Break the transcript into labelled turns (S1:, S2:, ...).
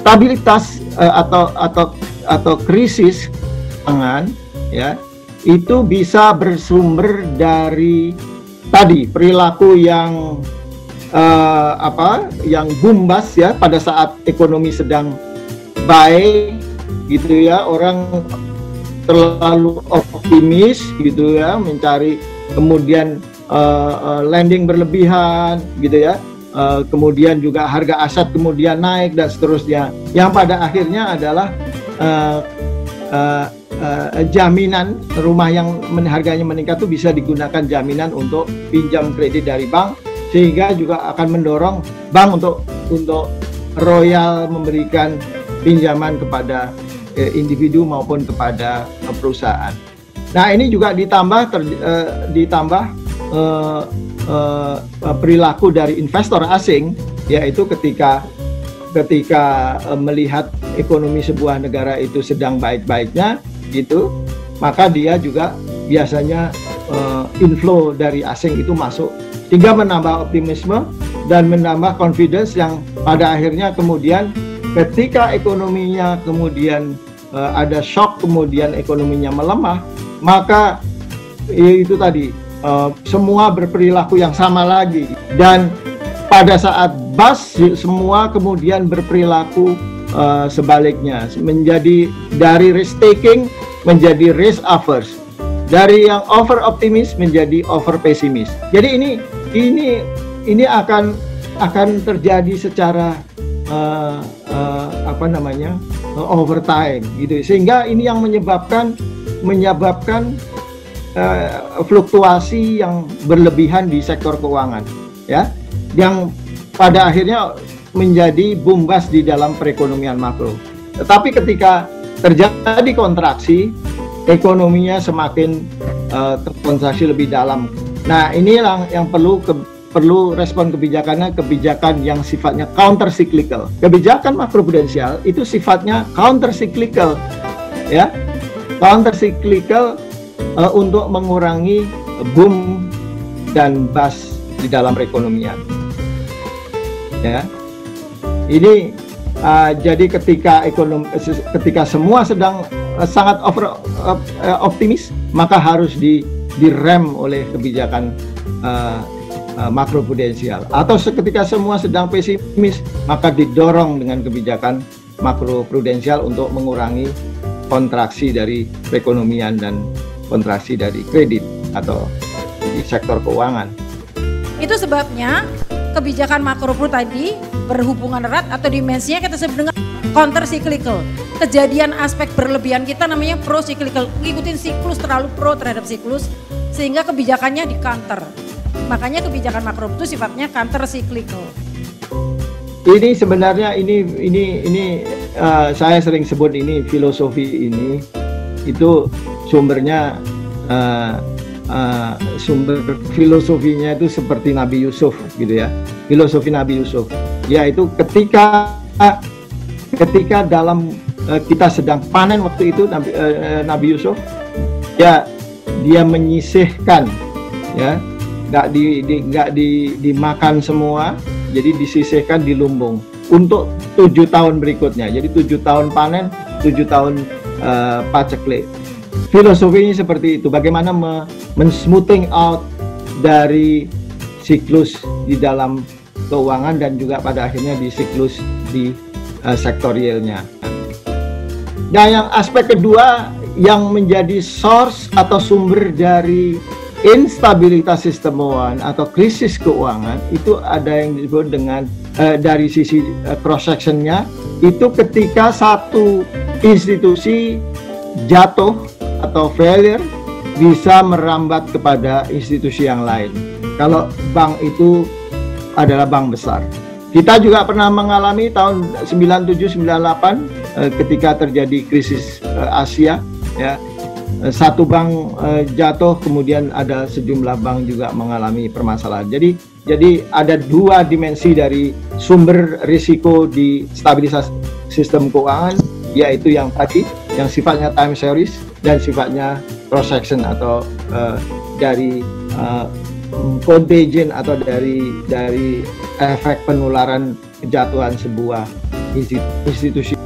S1: stabilitas atau krisis pangan ya itu bisa bersumber dari tadi perilaku yang yang bombas ya pada saat ekonomi sedang baik gitu ya, orang terlalu optimis gitu ya, mencari kemudian lending berlebihan gitu ya, kemudian juga harga aset kemudian naik dan seterusnya, yang pada akhirnya adalah jaminan rumah yang harganya meningkat itu bisa digunakan jaminan untuk pinjam kredit dari bank, sehingga juga akan mendorong bank untuk royal memberikan pinjaman kepada individu maupun kepada perusahaan. Nah, ini juga ditambah perilaku dari investor asing, yaitu ketika melihat ekonomi sebuah negara itu sedang baik-baiknya gitu, maka dia juga biasanya inflow dari asing itu masuk, sehingga menambah optimisme dan menambah confidence yang pada akhirnya kemudian ketika ekonominya kemudian ada shock, kemudian ekonominya melemah, maka itu tadi semua berperilaku yang sama lagi, dan pada saat bust semua kemudian berperilaku sebaliknya, menjadi dari risk taking menjadi risk averse, dari yang over optimis menjadi over pesimis. Jadi ini akan terjadi secara over time gitu, sehingga ini yang menyebabkan fluktuasi yang berlebihan di sektor keuangan ya, yang pada akhirnya menjadi bombas di dalam perekonomian makro. Tetapi ketika terjadi kontraksi, ekonominya semakin terkontraksi lebih dalam. Nah, inilah yang perlu respon kebijakannya, kebijakan yang sifatnya counter cyclical. Kebijakan makroprudensial itu sifatnya counter cyclical ya, counter cyclical untuk mengurangi boom dan bust di dalam perekonomian ya. Ini jadi ketika semua sedang sangat optimis, maka harus direm oleh kebijakan makroprudensial, atau ketika semua sedang pesimis, maka didorong dengan kebijakan makroprudensial untuk mengurangi kontraksi dari perekonomian dan kontraksi dari kredit atau di sektor keuangan.
S2: Itu sebabnya kebijakan makropru tadi berhubungan erat atau dimensinya kita sebut dengan counter cyclical. Kejadian aspek berlebihan kita namanya pro cyclical, ngikutin siklus, terlalu pro terhadap siklus, sehingga kebijakannya di counter. Makanya kebijakan makro itu sifatnya counter cyclical.
S1: Ini sebenarnya saya sering sebut ini filosofi ini itu sumbernya sumber filosofinya itu seperti Nabi Yusuf gitu ya. Filosofi Nabi Yusuf yaitu ketika dalam kita sedang panen waktu itu Nabi Yusuf ya, dia menyisihkan ya, nggak dimakan semua, jadi disisihkan di lumbung untuk 7 tahun berikutnya. Jadi 7 tahun panen, 7 tahun paceklik. Filosofinya seperti itu, bagaimana men-smoothing out dari siklus di dalam keuangan dan juga pada akhirnya di siklus di sektorialnya. Nah, yang aspek kedua yang menjadi source atau sumber dari instabilitas sistem keuangan atau krisis keuangan itu ada yang disebut dengan dari sisi cross sectionnya itu ketika satu institusi jatuh atau failure bisa merambat kepada institusi yang lain. Kalau bank itu adalah bank besar, kita juga pernah mengalami tahun 97-98 ketika terjadi krisis Asia ya. Satu bank jatuh, kemudian ada sejumlah bank juga mengalami permasalahan. Jadi ada dua dimensi dari sumber risiko di stabilitas sistem keuangan, yaitu yang tadi, yang sifatnya time series dan sifatnya cross section atau dari contagion atau dari efek penularan kejatuhan sebuah institusi